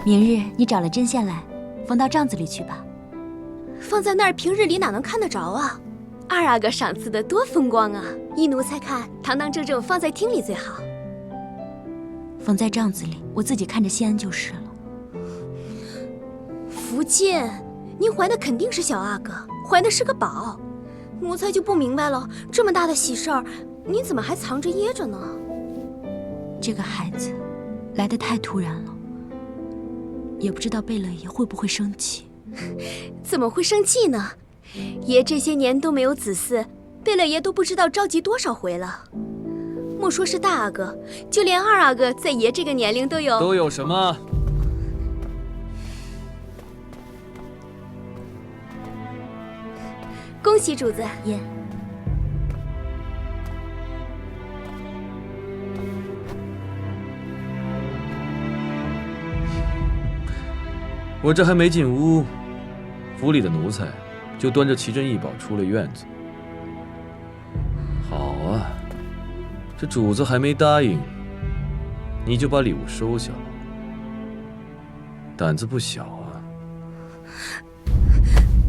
明日你找了针线来，缝到帐子里去吧。放在那儿，平日里哪能看得着啊？二阿哥赏赐的多风光啊！依奴才看，堂堂正正放在厅里最好。缝在帐子里，我自己看着心安就是了。福晋，您怀的肯定是小阿哥，怀的是个宝。奴才就不明白了，这么大的喜事儿，您怎么还藏着掖着呢？这个孩子来得太突然了，也不知道贝勒爷会不会生气。怎么会生气呢？爷这些年都没有子嗣，贝勒爷都不知道召集多少回了。莫说是大阿哥，就连二阿哥在爷这个年龄都有什么？恭喜主子爷。我这还没进屋，府里的奴才就端着奇珍异宝出了院子。好啊，这主子还没答应，你就把礼物收下了，胆子不小啊！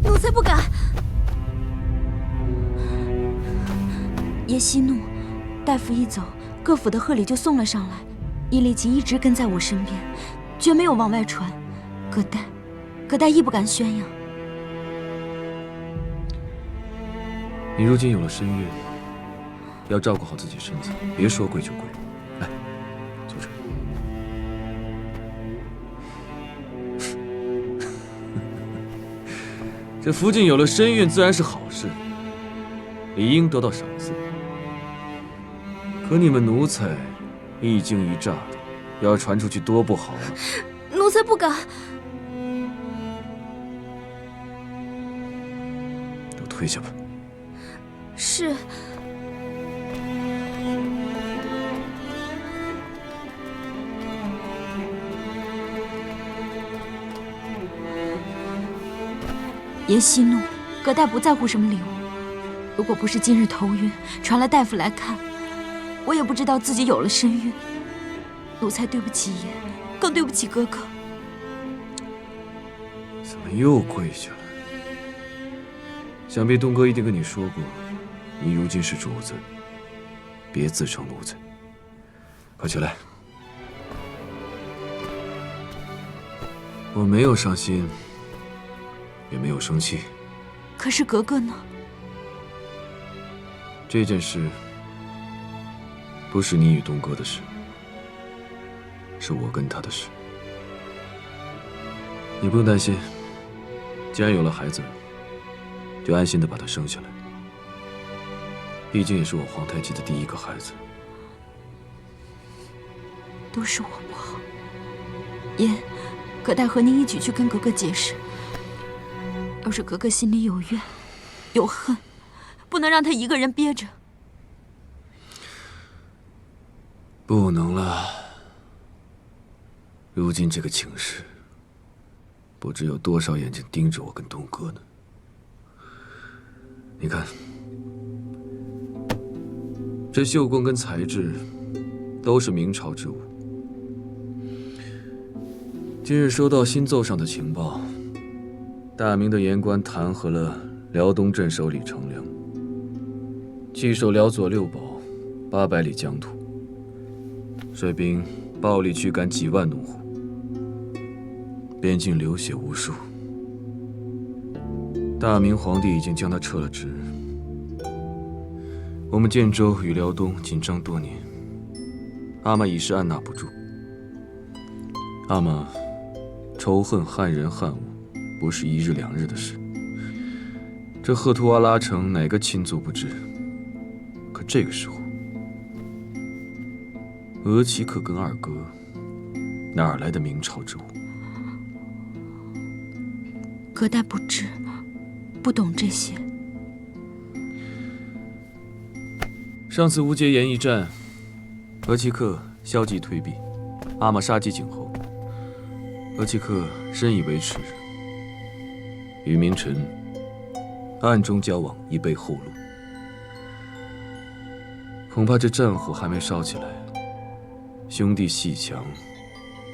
奴才不敢。爷息怒，大夫一走，各府的贺礼就送了上来，伊利奇一直跟在我身边，绝没有往外传。葛代亦不敢宣扬。你如今有了身孕，要照顾好自己身子，别说跪就跪。来，坐这儿。这福晋有了身孕，自然是好事，理应得到赏赐。可你们奴才一惊一乍的，要传出去多不好啊！奴才不敢。都退下吧。是。爷息怒，葛代不在乎什么礼物。如果不是今日头晕，传了大夫来看，我也不知道自己有了身孕。奴才对不起爷，更对不起哥哥。怎么又跪下了？想必东哥一定跟你说过，你如今是主子，别自称奴才。快起来！我没有伤心，也没有生气。可是格格呢？这件事不是你与东哥的事，是我跟他的事。你不用担心，既然有了孩子，就安心的把他生下来。毕竟也是我皇太极的第一个孩子。都是我不好。爷，葛代和您一起去跟格格解释。要是格格心里有怨有恨，不能让他一个人憋着。不能了。如今这个情势，不知有多少眼睛盯着我跟东哥呢。你看，这绣工跟材质都是明朝之物。今日收到新奏上的情报，大明的言官弹劾了辽东镇守李成梁，弃守辽左六堡800里疆土，率兵暴力驱赶几万农户，边境流血无数。大明皇帝已经将他撤了职。我们建州与辽东紧张多年，阿玛已是按捺不住。阿玛仇恨汉人汉物，不是一日两日的事。这赫图阿拉城哪个亲族不知？可这个时候，额齐克跟二哥哪儿来的明朝之物？葛代不知，不懂这些。上次乌节岩一战，额齐克消极退避，阿玛杀鸡儆猴。额齐克深以为耻，与明臣暗中交往，以备后路。恐怕这战火还没烧起来，兄弟阋墙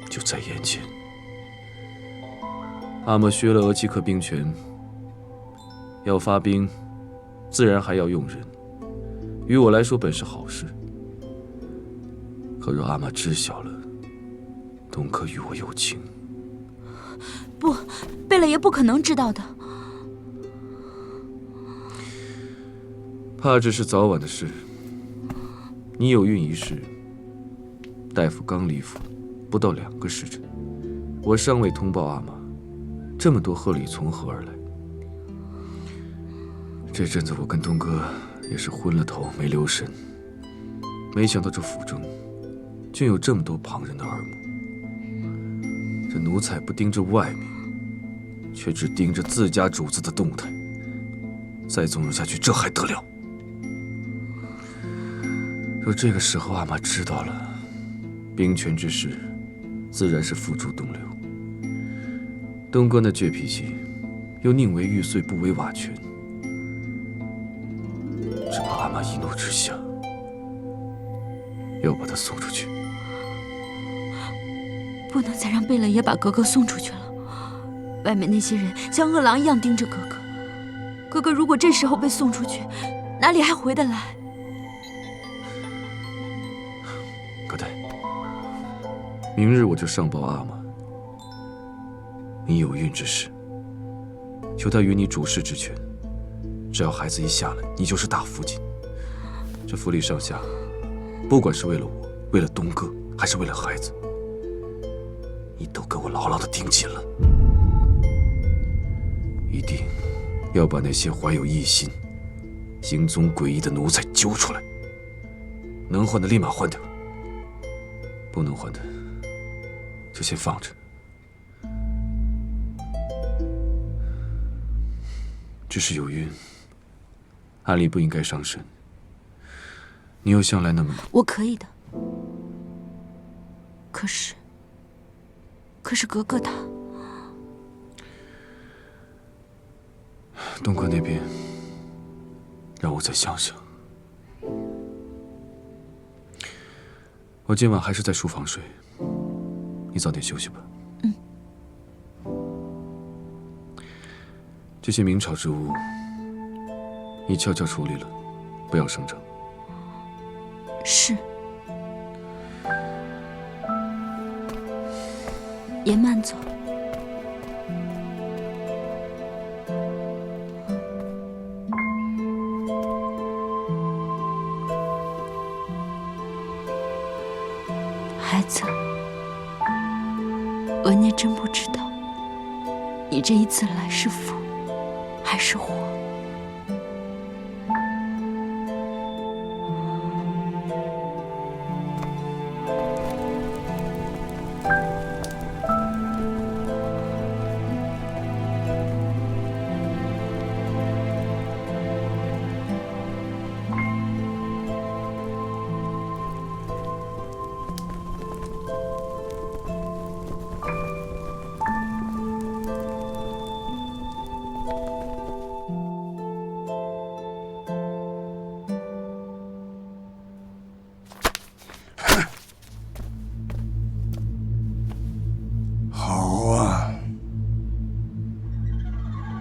就在眼前。阿嬷削了额济克兵权，要发兵，自然还要用人。于我来说本是好事。可若阿嬷知晓了，东哥与我有情。不，贝勒爷不可能知道的。怕只是早晚的事。你有孕一事，大夫刚离府，不到2个时辰，我尚未通报阿嬷，这么多贺礼从何而来？这阵子我跟东哥也是昏了头没留神，没想到这府中竟有这么多旁人的耳目。这奴才不盯着外面，却只盯着自家主子的动态，再纵容下去，这还得了？若这个时候阿嬷知道了，兵权之事，自然是付诸东流。东哥那倔脾气，又宁为玉碎不为瓦全，只怕阿嬷一怒之下，要把他送出去。不能再让贝勒爷把格格送出去了。外面那些人像饿狼一样盯着格格，格格如果这时候被送出去，哪里还回得来？葛代，明日我就上报阿嬷，你有孕之事，求他与你主事之权。只要孩子一下来，你就是大福晋。这府里上下，不管是为了我，为了东哥，还是为了孩子，你都给我牢牢地盯紧了。一定要把那些怀有异心、行踪诡异的奴才揪出来，能换的立马换掉，不能换的就先放着。只是有孕，按理不应该伤身。你又向来那么……我可以的。可是格格他……东哥那边，让我再想想。我今晚还是在书房睡，你早点休息吧。嗯。这些明朝之物，你悄悄处理了，不要声张。是。爷慢走。孩子，额娘真不知道，你这一次来是福还是祸。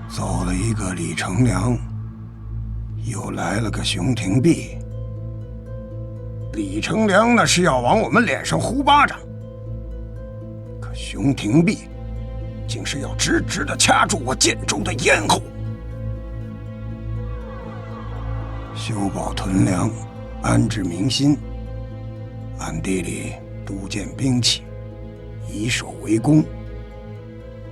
走了一个李成梁，又来了个熊廷弼。李成梁那是要往我们脸上呼巴掌，可熊廷弼竟是要直直地掐住我建州的咽喉。修保屯粮，安置民心，暗地里督建兵器，以守为攻，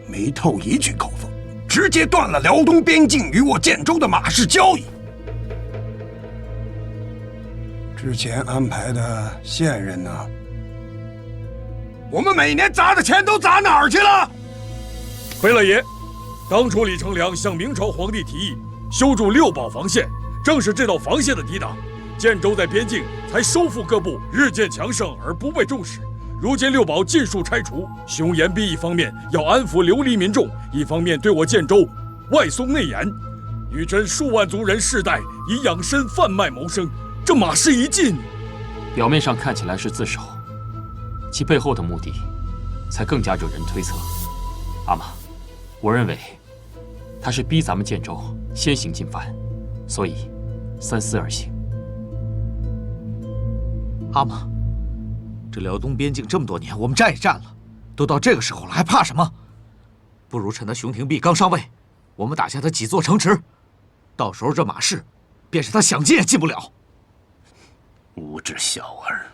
没透一句口风，直接断了辽东边境与我建州的马市交易。之前安排的线人呢？我们每年砸的钱都砸哪儿去了？回了爷，当初李成梁向明朝皇帝提议修筑六堡防线，正是这道防线的抵挡，建州在边境才收复各部，日渐强盛而不被重视。如今六堡尽数拆除，熊延弼一方面要安抚流离民众，一方面对我建州外松内严，女真数万族人世代以养身贩卖谋生，这马市一进，表面上看起来是自首，其背后的目的才更加惹人推测。阿玛，我认为他是逼咱们建州先行进犯，所以三思而行。阿玛，这辽东边境这么多年，我们战也战了，都到这个时候了，还怕什么？不如趁他熊廷弼刚上位，我们打下他几座城池，到时候这马氏，便是他想进也进不了。无知小儿！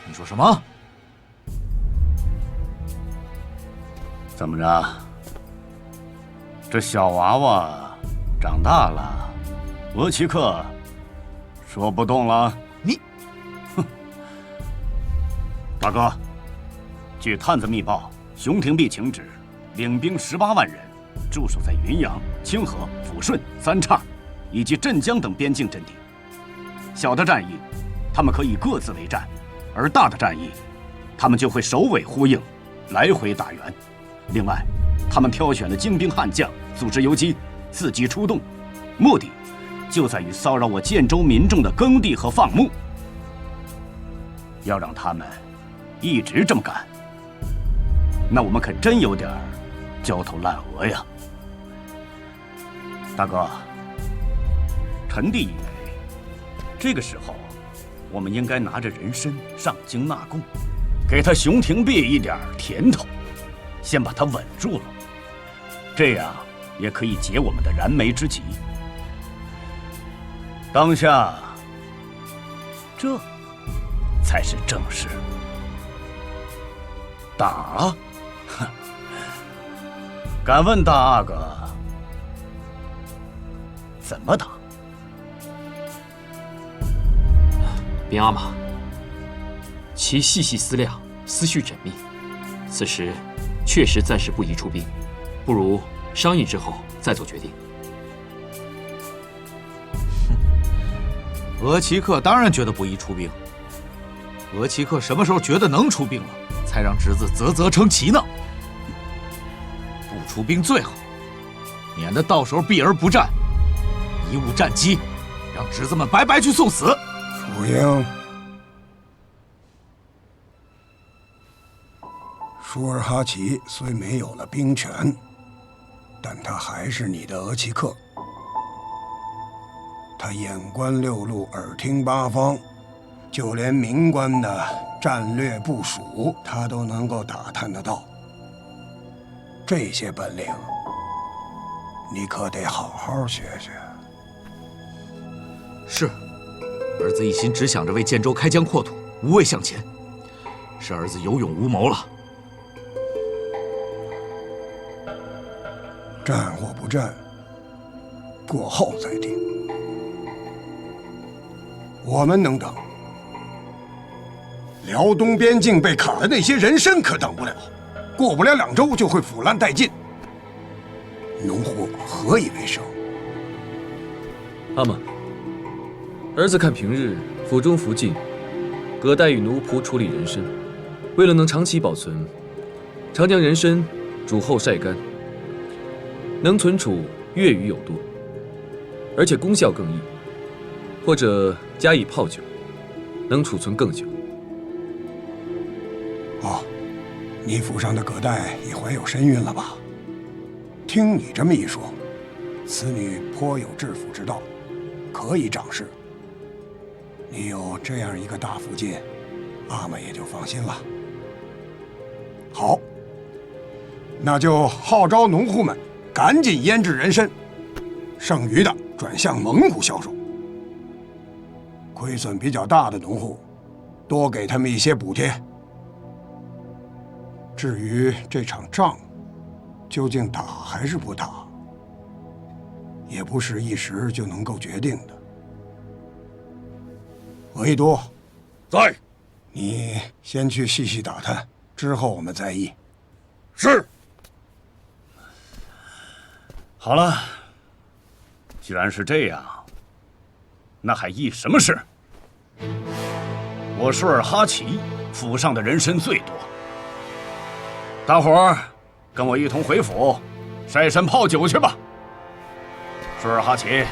你说什么？怎么着？这小娃娃长大了，额齐克说不动了？你，哼！大哥，据探子密报，熊廷弼请旨，领兵18万人，驻守在云阳、清河、抚顺、三岔以及镇江等边境阵地。小的战役，他们可以各自为战；而大的战役，他们就会首尾呼应，来回打援。另外，他们挑选的精兵悍将，组织游击，伺机出动，目的就在于骚扰我建州民众的耕地和放牧。要让他们一直这么干，那我们可真有点焦头烂额呀！大哥，臣弟以为，这个时候我们应该拿着人参上京纳贡，给他熊廷弼一点甜头，先把他稳住了，这样也可以解我们的燃眉之急。当下，这才是正事。打？哼！敢问大阿哥，怎么打？禀阿玛，其细细思量，思绪缜密，此时确实暂时不宜出兵，不如商议之后再做决定。额齐克当然觉得不宜出兵。额齐克什么时候觉得能出兵了，才让侄子啧啧称奇呢？不出兵最好，免得到时候避而不战，贻误战机，让侄子们白白去送死。楚英，舒尔哈齐虽没有了兵权，但他还是你的额齐克。他眼观六路，耳听八方，就连民官的战略部署，他都能够打探得到。这些本领，你可得好好学学。是，儿子一心只想着为建州开疆扩土，无畏向前，是儿子有勇无谋了。战或不战，过后再定。我们能等，辽东边境被砍的那些人参可等不了，过不了2周就会腐烂殆尽。农户何以为生？阿玛，儿子看平日府中福晋，葛代与奴仆处理人参，为了能长期保存，常将人参煮后晒干，能存储月余有多，而且功效更益。或者加以泡酒，能储存更久。哦，你府上的葛代也怀有身孕了吧？听你这么一说，此女颇有治府之道，可以长势。你有这样一个大福晋，阿玛也就放心了。好，那就号召农户们赶紧腌制人参，剩余的转向蒙古销售。亏损比较大的农户，多给他们一些补贴。至于这场仗，究竟打还是不打，也不是一时就能够决定的。额亦都，在。你先去细细打探，之后我们再议。是。好了，既然是这样，那还议什么事？我舒尔哈齐府上的人参最多，大伙儿跟我一同回府晒参泡酒去吧。舒尔哈齐，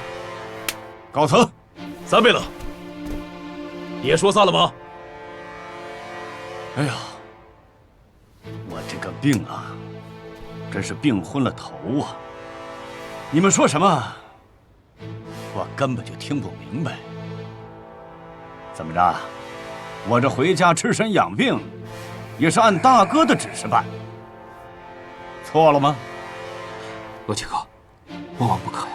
告辞。三贝勒，也说散了吗？哎呀，我这个病啊，真是病昏了头啊！你们说什么，我根本就听不明白。怎么着？我这回家吃参养病，也是按大哥的指示办，错了吗？罗杰哥，万万不可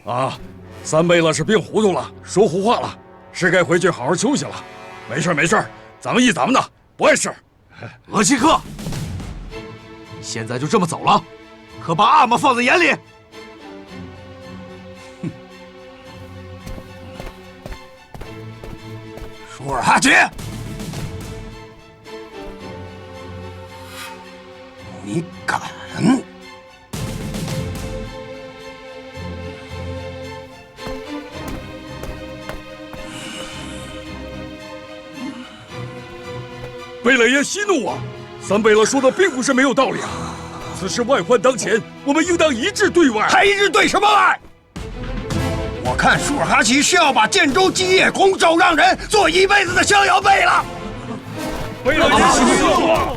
呀！啊，三贝勒是病糊涂了，说胡话了，是该回去好好休息了。没事没事，咱们一咱们的，不碍事。罗杰克，现在就这么走了，可把阿玛放在眼里？舒尔哈齐，你敢！贝勒爷息怒啊！三贝勒说的并不是没有道理啊。此事外患当前，我们应当一致对外。还一致对什么外？我看舒尔哈齐是要把建州基业拱手让人，做一辈子的逍遥辈了。贝勒爷息怒啊！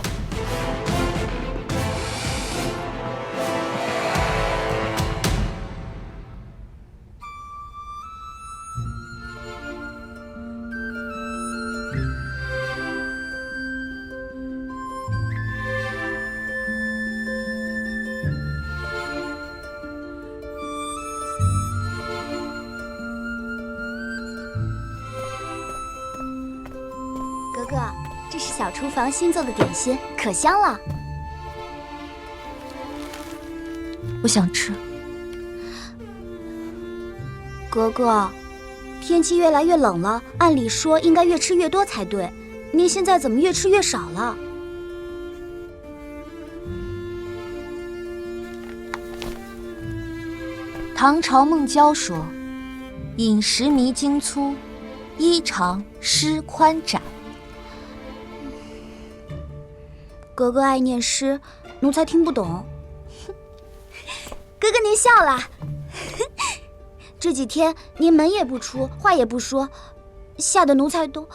哥哥，这是小厨房新做的点心，可香了。我想吃。哥哥，天气越来越冷了，按理说应该越吃越多才对，您现在怎么越吃越少了？唐朝孟郊说：“饮食弥精粗，衣长诗宽窄。”哥哥爱念诗，奴才听不懂。哥哥您笑了。这几天您门也不出，话也不说，吓得奴才都……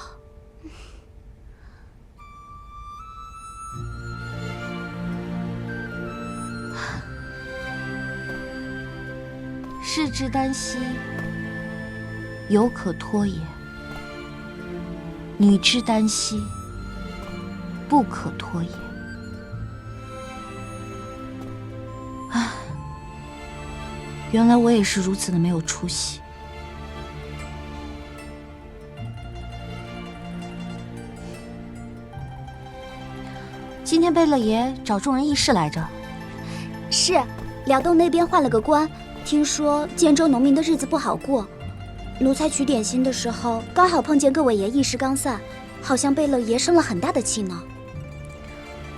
士之耽兮，犹可脱也；女之耽兮，不可脱也。唉，原来我也是如此的没有出息。今天贝勒爷找众人议事来着。是，辽东那边换了个官，听说建州农民的日子不好过。奴才取点心的时候，刚好碰见各位爷议事刚散，好像贝勒爷生了很大的气呢。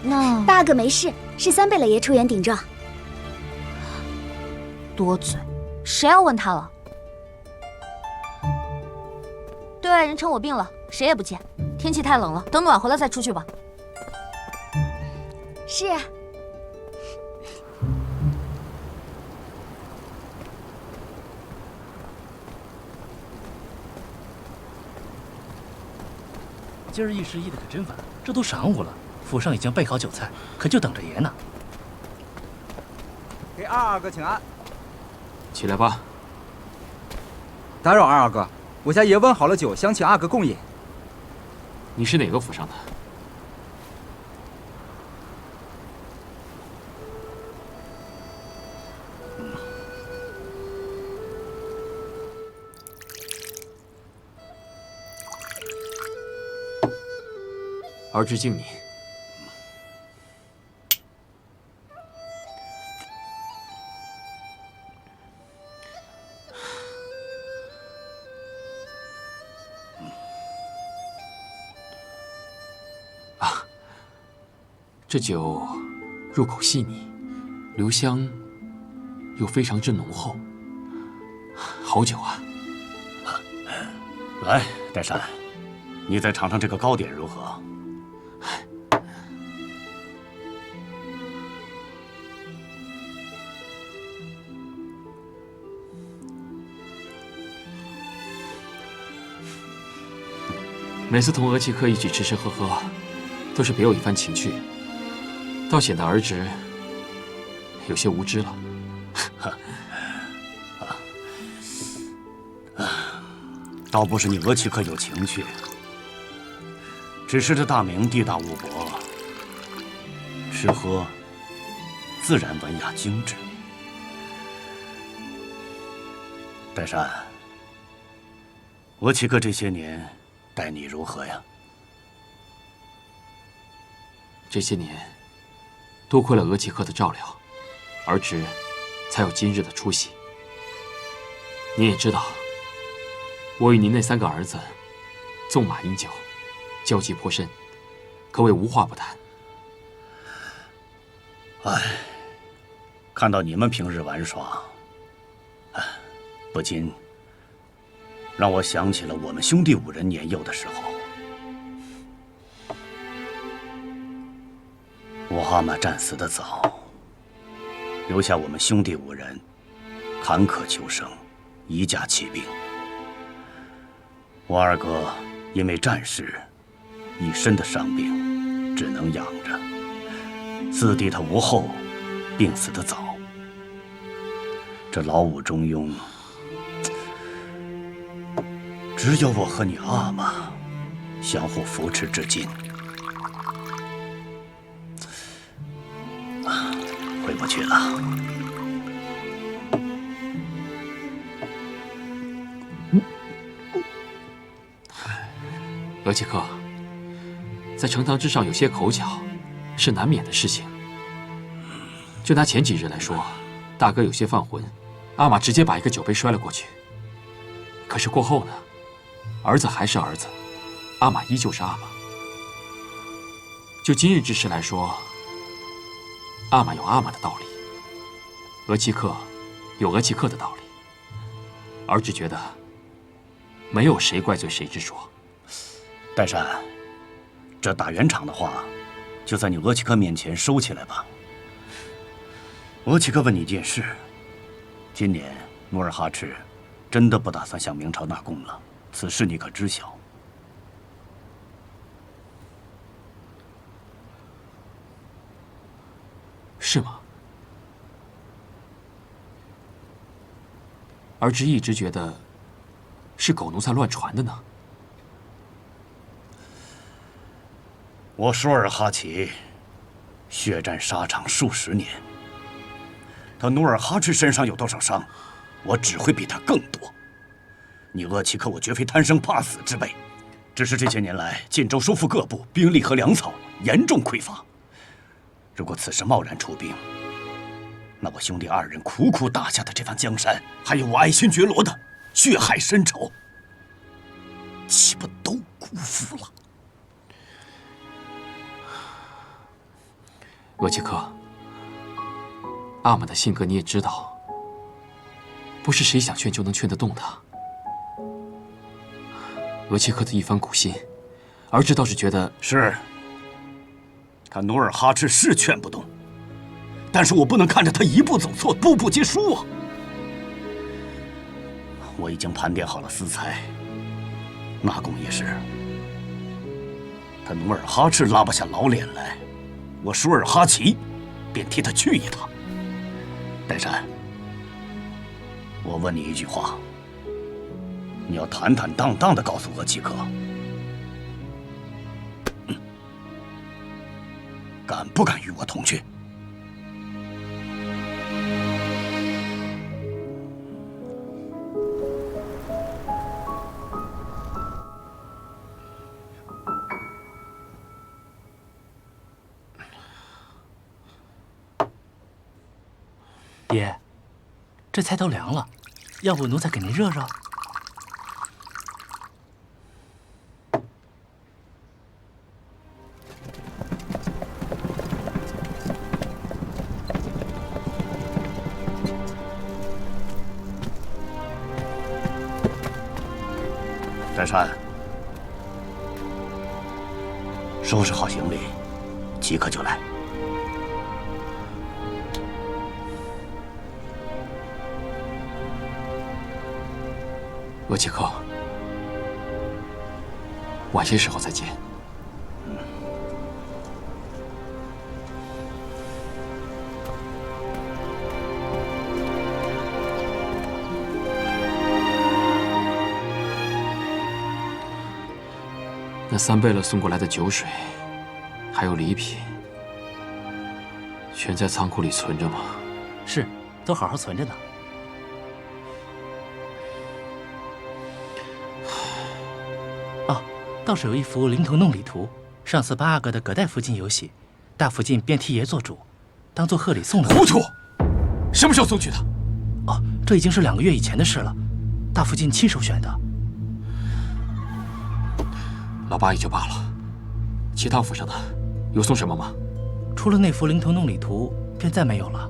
那大阿哥没事，是三贝勒爷出言顶撞。多嘴，谁要问他了？对外人称我病了，谁也不见。天气太冷了，等暖和了再出去吧。是。今儿议事议的可真烦，这都晌午了，府上已经备好酒菜，可就等着爷呢。给二阿哥请安。起来吧。打扰二阿哥，我家爷温好了酒，想请阿哥共饮。你是哪个府上的？儿之敬你。啊，这酒入口细腻，留香又非常之浓厚，好酒啊！来，戴珊，你再尝尝这个糕点如何？每次同额齐克一起吃吃喝喝，都是别有一番情趣，倒显得儿侄有些无知了。倒不是你额齐克有情趣，只是这大明地大物博，吃喝自然文雅精致。岱山，额齐克这些年待你如何呀？这些年，多亏了额齐克的照料，儿侄才有今日的出息。您也知道，我与您那3个儿子，纵马饮酒，交际颇深，可谓无话不谈。唉，看到你们平日玩耍，不禁让我想起了我们兄弟5人年幼的时候。我阿玛战死的早，留下我们兄弟5人坎坷求生，一架骑兵。我2哥因为战事，一身的伤病，只能养着。4弟他无后，病死的早。这老5中庸，只有我和你阿玛相互扶持至今。回不去了。额齐克，在呈堂之上有些口角，是难免的事情。就拿前几日来说，大哥有些犯浑，阿玛直接把一个酒杯摔了过去。可是过后呢，儿子还是儿子，阿玛依旧是阿玛。就今日之事来说，阿玛有阿玛的道理，额齐克有额齐克的道理。儿只觉得没有谁怪罪谁之说。岱山，这打圆场的话，就在你额齐克面前收起来吧。额齐克问你一件事：今年努尔哈赤真的不打算向明朝纳贡了？此事你可知晓？是吗？儿只一直觉得是狗奴才乱传的呢。我舒尔哈齐血战沙场数10年，他努尔哈赤身上有多少伤，我只会比他更多。你额齐克，我绝非贪生怕死之辈，只是这些年来晋州收复各部，兵力和粮草严重匮乏。如果此时贸然出兵，那我兄弟2人苦苦打下的这番江山，还有我爱新觉罗的血海深仇，岂不都辜负了？额齐克，阿玛的性格你也知道，不是谁想劝就能劝得动的。额齐克的一番苦心，儿子倒是觉得是。他努尔哈赤是劝不动，但是我不能看着他一步走错，步步皆输啊！我已经盘点好了私财，纳贡一事，他努尔哈赤拉不下老脸来，我舒尔哈齐便替他去一趟。岱山，我问你一句话，你要坦坦荡荡地告诉额齐克，敢不敢与我同去？爹，这菜都凉了，要不奴才给您热热？岱山，收拾好行李，即刻就来。额齐克，我晚些时候再见。那三贝勒送过来的酒水，还有礼品，全在仓库里存着吗？是，都好好存着呢。哦，倒是有一幅灵童弄礼图，上次八阿哥的葛代附近有写，大福晋便替爷做主，当做贺礼送了。糊涂！什么时候送去的？哦，这已经是2个月以前的事了，大福晋亲手选的。老八也就罢了，其他府上的有送什么吗？除了那幅灵童弄礼图，便再没有了。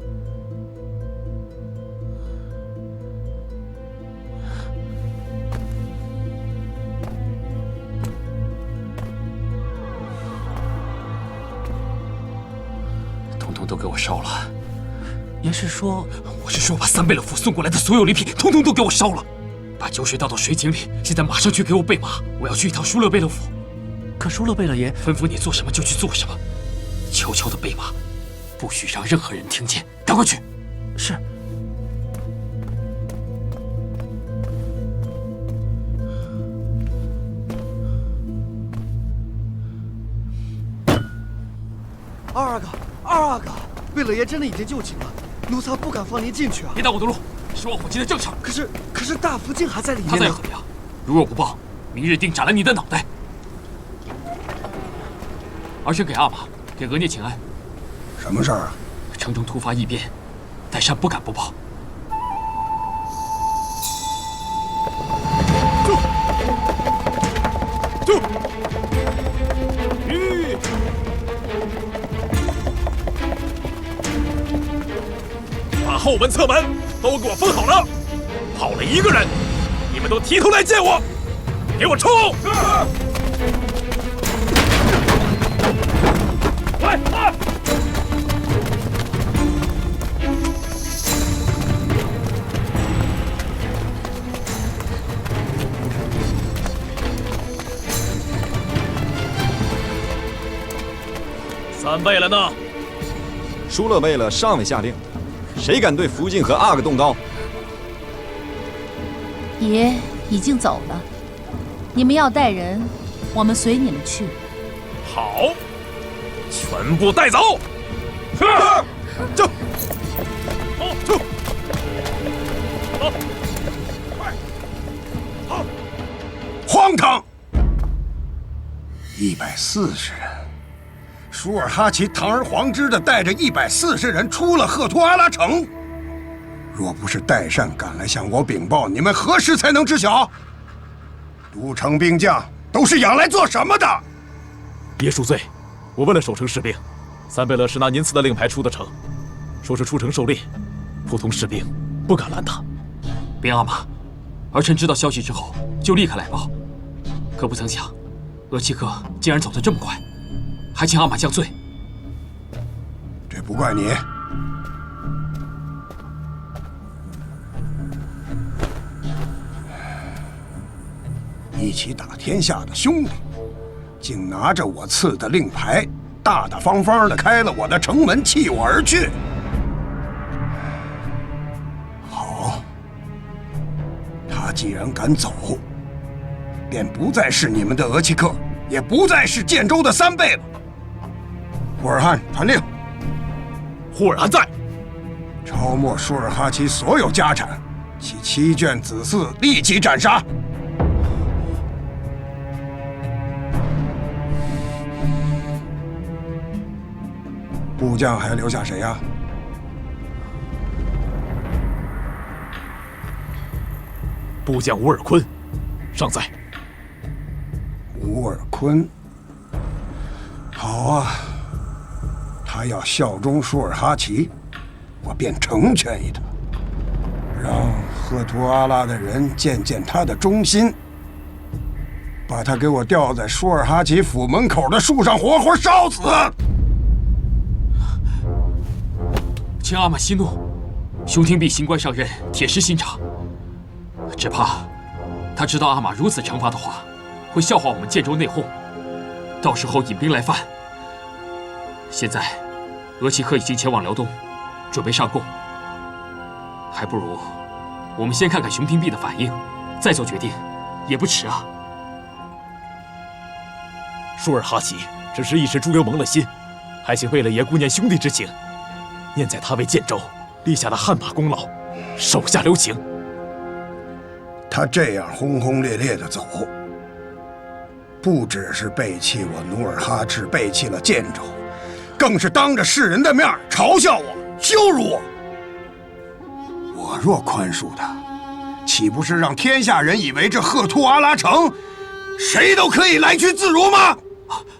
统统都给我烧了。爷是说？我是说把三贝勒府送过来的所有礼品，统统都给我烧了。把酒水倒到水井里，现在马上去给我备马，我要去一趟舒勒贝勒府。可舒勒贝勒爷吩咐你做什么就去做什么，悄悄的备马，不许让任何人听见。赶快去！是。二阿哥，贝勒爷真的已经就寝了，奴才不敢放您进去啊！别挡我的路，是望府进的正事。可是大福晋还在里面呢。他在何里啊？如若不报，明日定斩了你的脑袋。儿臣给阿玛、给额聂请安。什么事儿啊？城中突发异变，代善不敢不报。住！把后门、侧门都给我封好了，跑了一个人，你们都提头来见我，给我冲！来啊！三贝勒呢？舒勒贝勒尚未下令，谁敢对福晋和阿哥动刀？爷已经走了，你们要带人，我们随你们去。好，全部带走！走，走，走，快，好！荒唐！140人，舒尔哈齐堂而皇之的带着140人出了赫图阿拉城。若不是代善赶来向我禀报，你们何时才能知晓？都城兵将都是养来做什么的？爷恕罪，我问了守城士兵，三贝勒是拿您赐的令牌出的城，说是出城狩猎，普通士兵不敢拦他。边阿玛，儿臣知道消息之后就立刻来报，可不曾想，额齐克竟然走得这么快，还请阿玛降罪。这不怪你。一起打天下的兄弟，竟拿着我赐的令牌，大大方方地开了我的城门，弃我而去。好，他既然敢走，便不再是你们的额齐克，也不再是建州的三贝了。霍尔汗传令，霍尔汗在，抄没舒尔哈齐所有家产，其7眷子嗣立即斩杀。部将还留下谁呀？部将乌尔坤尚在。乌尔坤，好啊，他要效忠舒尔哈齐，我便成全于他，让赫图阿拉的人见见他的忠心，把他给我吊在舒尔哈齐府门口的树上活活烧死。请阿玛息怒，熊廷弼行官上任，铁石心肠，只怕他知道阿玛如此惩罚的话，会笑话我们建州内讧，到时候引兵来犯。现在，额齐克已经前往辽东，准备上贡，还不如我们先看看熊廷弼的反应，再做决定，也不迟啊。舒尔哈齐只是一时猪油蒙了心，还请贝勒爷顾念兄弟之情，念在他为建州立下的汗马功劳，手下留情。他这样轰轰烈烈的走，不只是背弃我努尔哈赤，背弃了建州，更是当着世人的面嘲笑我、羞辱我。我若宽恕他，岂不是让天下人以为这赫图阿拉城谁都可以来去自如吗？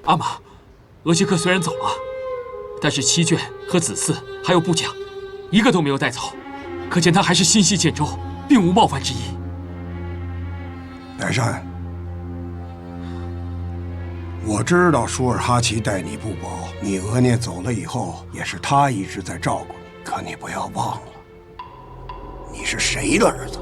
阿玛，额齐克虽然走了，但是七眷和子嗣还有部将，一个都没有带走，可见他还是心系建州，并无冒犯之意。代善，我知道舒尔哈齐待你不薄，你额聂走了以后，也是他一直在照顾你。可你不要忘了，你是谁的儿子？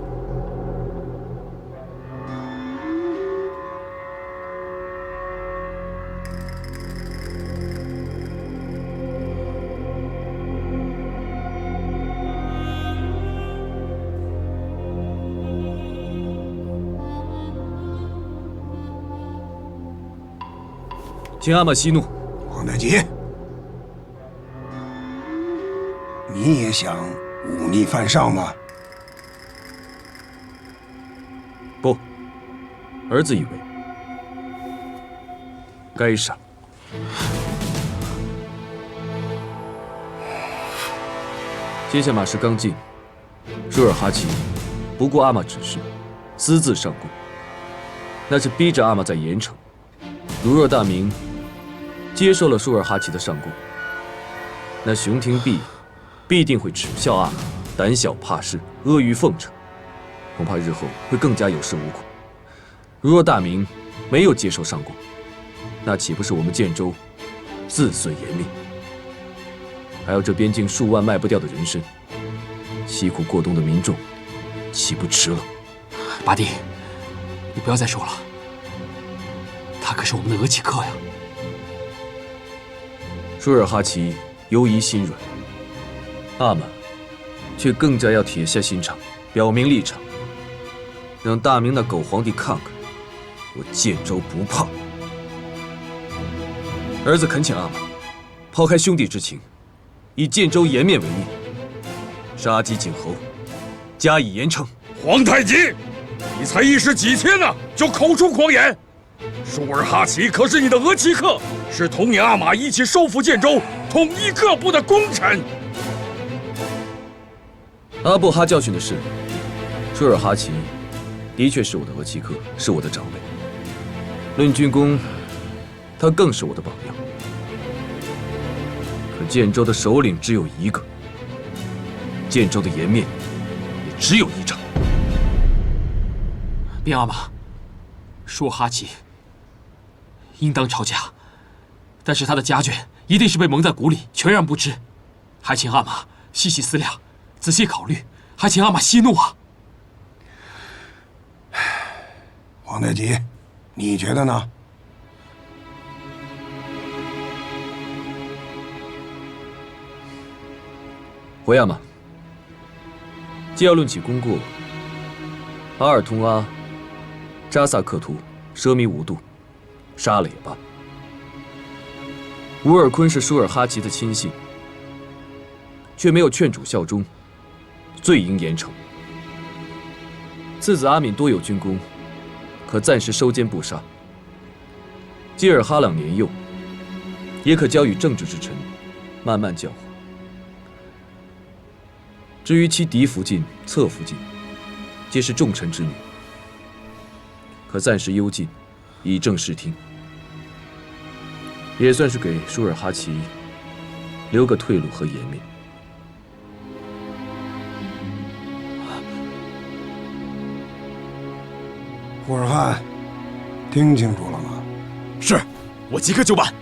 请阿玛息怒。皇太极，你也想忤逆犯上吗？不，儿子以为该杀。接下马氏刚进，舒尔哈齐不顾阿玛指示，私自上贡，那是逼着阿玛在盐城。如若大明接受了舒尔哈齐的上贡，那熊廷弼必定会耻笑阿玛胆小怕事、阿谀奉承，恐怕日后会更加有恃无恐。如若大明没有接受上贡，那岂不是我们建州自损颜面？还有这边境数万卖不掉的人参，凄苦过冬的民众岂不吃了？八弟，你不要再说了，他可是我们的额齐克呀。舒尔哈齐犹疑心软，阿玛却更加要铁下心肠，表明立场，让大明那狗皇帝看看我建州不怕。儿子恳请阿玛抛开兄弟之情，以建州颜面为念，杀鸡儆猴，加以严惩。皇太极，你才一时几天呢，就口出狂言！舒尔哈齐可是你的额齐克，是同你阿玛一起收复建州、统一各部的功臣。阿布哈教训的是，舒尔哈齐的确是我的额齐克，是我的长辈。论军功，他更是我的榜样。可建州的首领只有一个，建州的颜面也只有一场。禀阿玛，舒尔哈齐应当抄家，但是他的家眷一定是被蒙在鼓里，全然不知。还请阿玛细细思量，仔细考虑，还请阿玛息怒啊！皇太极，你觉得呢？回阿玛，既要论起功过，阿尔通阿、扎萨克图奢靡无度，杀了也罢。乌尔坤是舒尔哈齐的亲信，却没有劝主效忠，罪应严惩。次子阿敏多有军功，可暂时收监不杀。基尔哈朗年幼，也可交与正直之臣，慢慢教化。至于其嫡福晋、侧福晋，皆是重臣之女，可暂时幽禁，以正视听，也算是给舒尔哈齐留个退路和颜面。胡尔汗，听清楚了吗？是，我即刻就办。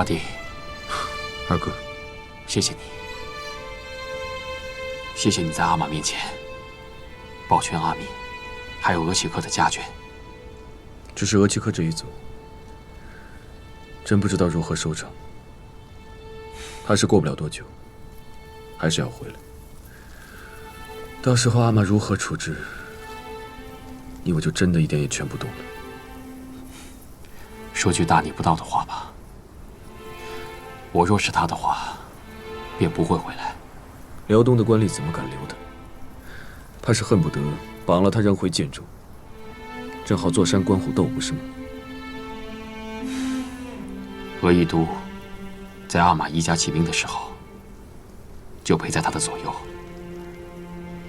八弟，二哥，谢谢你，谢谢你在阿玛面前保全阿米，还有额齐克的家眷。只是额齐克这一走，真不知道如何收场。怕是过不了多久，还是要回来。到时候阿玛如何处置，你我就真的一点也劝不动了。说句大逆不道的话吧，我若是他的话，便不会回来。辽东的官吏怎么敢留他？怕是恨不得绑了他扔回建州，正好坐山观虎斗，不是吗？额亦都在阿玛一家起兵的时候，就陪在他的左右。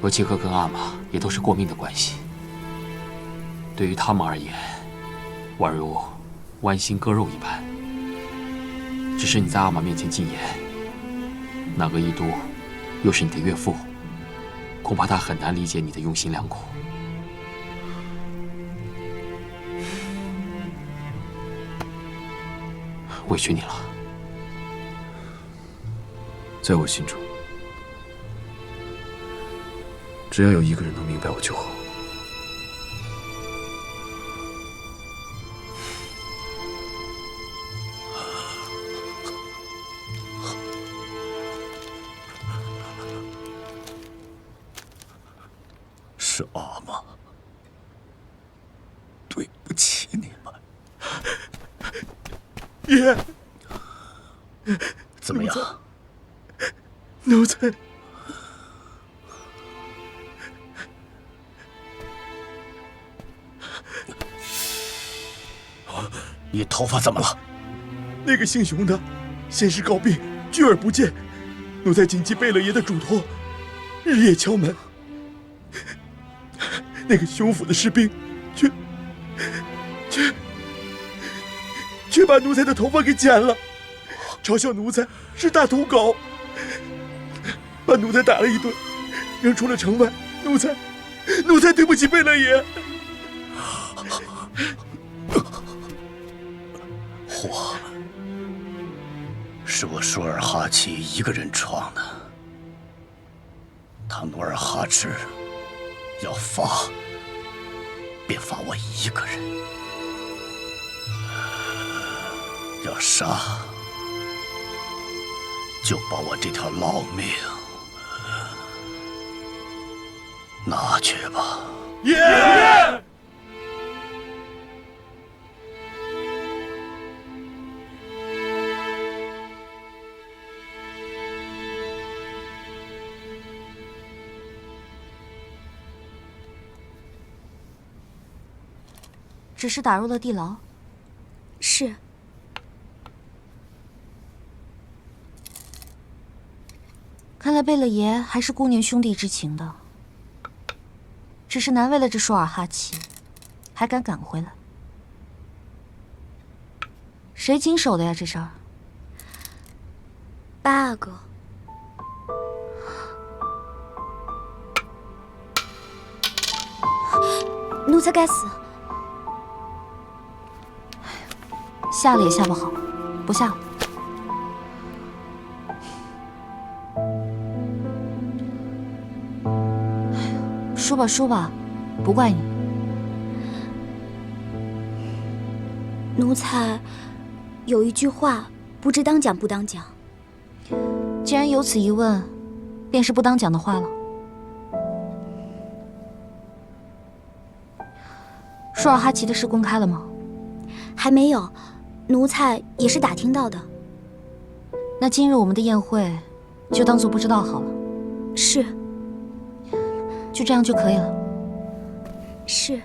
额齐克跟阿玛也都是过命的关系，对于他们而言，宛如剜心割肉一般。只是你在阿玛面前进言，那额亦都又是你的岳父，恐怕他很难理解你的用心良苦。委屈你了。在我心中，只要有一个人能明白我就好。是阿玛，对不起你们。爷，怎么样？奴才，你头发怎么了？那个姓熊的，先是告病，拒而不见。奴才谨记贝勒爷的嘱托，日夜敲门。那个熊府的士兵，却把奴才的头发给剪了，嘲笑奴才是大土狗，把奴才打了一顿，扔出了城外。奴才对不起贝勒爷。祸是我舒尔哈齐一个人闯的，他努尔哈赤要罚，便罚我一个人；要杀，就把我这条老命拿去吧。爷！只是打入了地牢。是。看来贝勒爷还是顾念兄弟之情的，只是难为了这舒尔哈齐，还敢赶回来。谁经手的呀？这事儿8个。奴才该死。下了也下不好，不下了。输吧输吧，不怪你。奴才有一句话，不知当讲不当讲。既然有此一问，便是不当讲的话了。舒尔哈齐的事公开了吗？还没有，奴才也是打听到的。那今日我们的宴会，就当做不知道好了。是。就这样就可以了。是。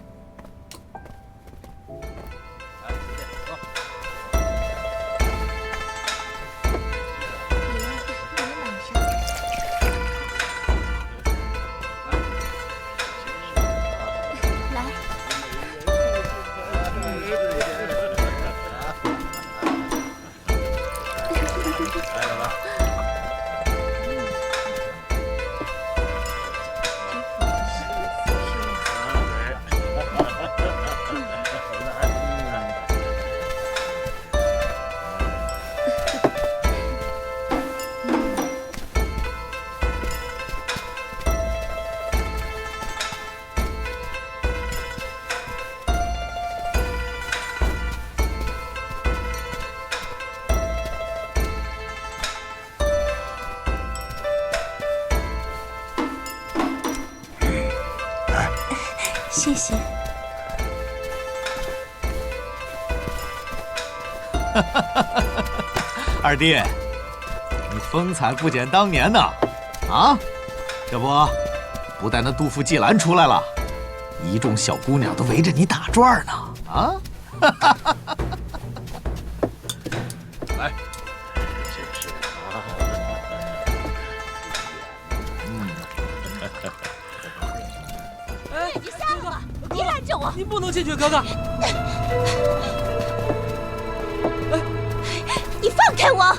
谢谢。二弟，你风采不减当年呐！啊，这不但那杜甫、季兰出来了，一众小姑娘都围着你打转呢！啊！来，哎，你下来吧，别拦着我！你不能进去，哥哥。你放开我！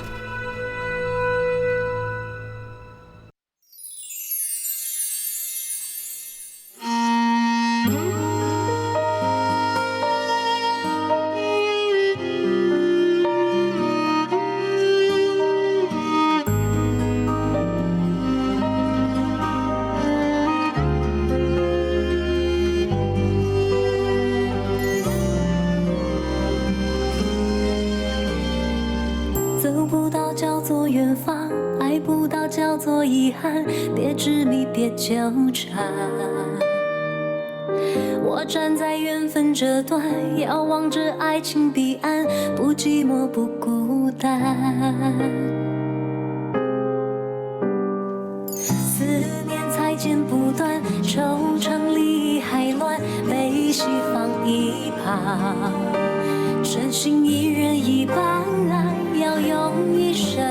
走不到叫做远方，爱不到叫做遗憾，别执迷，别纠缠。我站在缘分这端，遥望着爱情彼岸，不寂寞，不孤单。思念才剪不断，愁肠里还乱，悲喜放一旁。真心一人一半，要用一生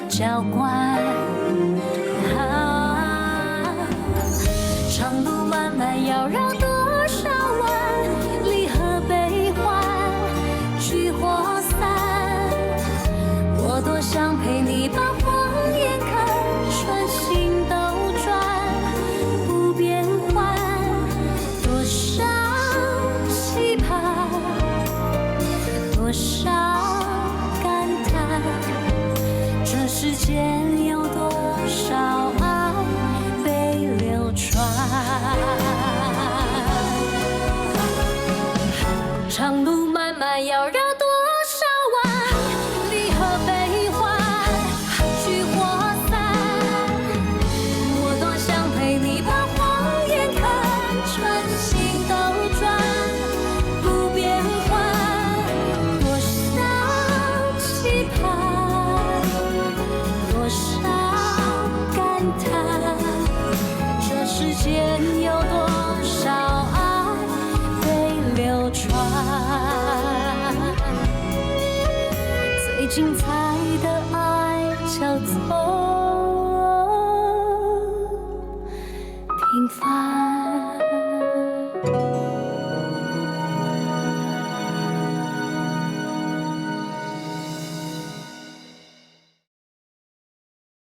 浇灌。长路漫漫，要绕多少弯？离合悲欢，聚或散。我多想陪你把谎言看穿，心兜转，不变换。多少期盼，多少感叹，这世间有多少爱被流传。长路漫漫，要绕多少弯？离合悲欢，聚或散。我多想陪你把谎言看穿，心兜转，不变换。多少期盼，多少感叹，这世间有多少爱被流传。最精彩的爱叫做平凡。